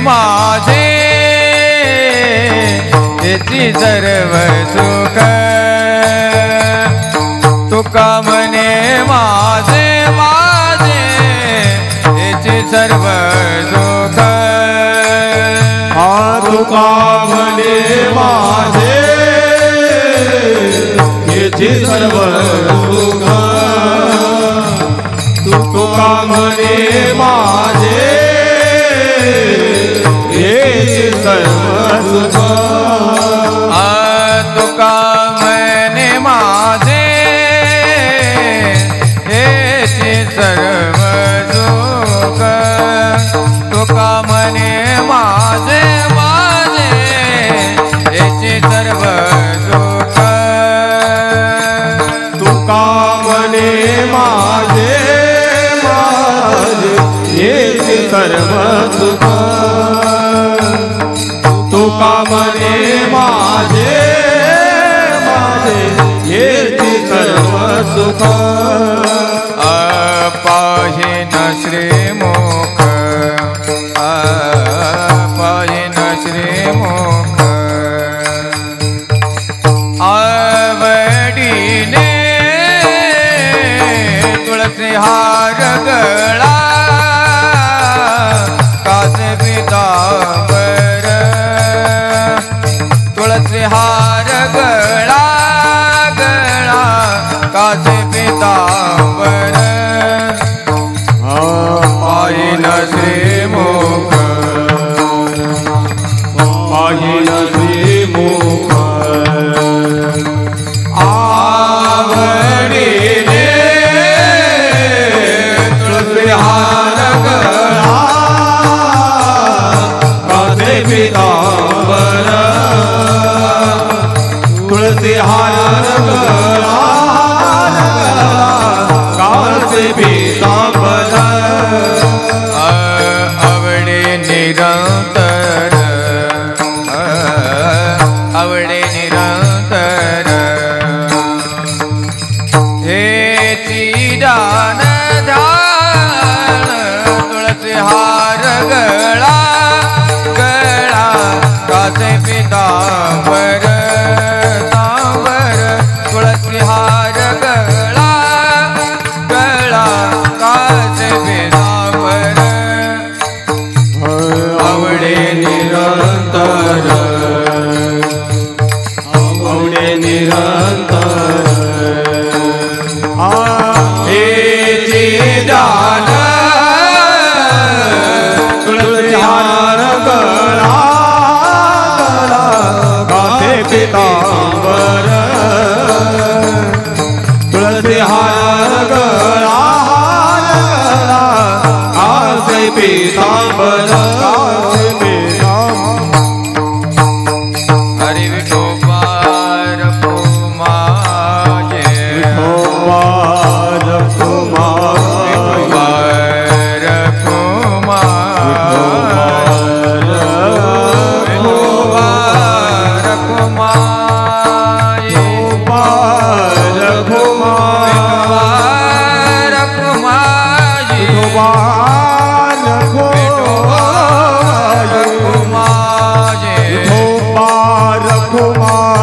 माझे याची सर्व सुख तुका म्हणे माझे माझे याची सर्व सुख तुका म्हणे माझे याची सर्व सुख तुका म्हणे माझे याची सर्व सुख तुका म्हणे माझे याची सर्व सुख तुका म्हणे माझे माझे याची सर्व सुख तुका म्हणे माझे माझे याची सर्व सुख तुका म्हणे माझे माझे याची सर्व सुख पाहिन श्रीमुख पाहिन श्रीमुख आवडीने तुळसी हार गळा कास पितांबर तुळसी हार गळा गळा कास पितांबर पाहिन श्रीमुख पाहिन श्रीमुख आवडीने तुळसी हार गळा कासे पितांबर तुळसी हार गळा कासे पितांबर आवडे निरंतर आवडे निरंतर हे चिदान ध्यान तुळसी हार गळा गळा कासे पितांबर तांबर तुळसी हार गळा गळा कासे पितांबर आवडे निरंतर आवडे निरंतर हे चिदान तुळसी हार गळा कासे पितांबर तुळसी हार गळा कासे पितांबर हरि विठोबार कुमाये विठोबार कुमार विठोबार कुमार विठोबार कुमाये विठोबार विठोबार कुमाये विठोबार विठोबार कुमाये कुमार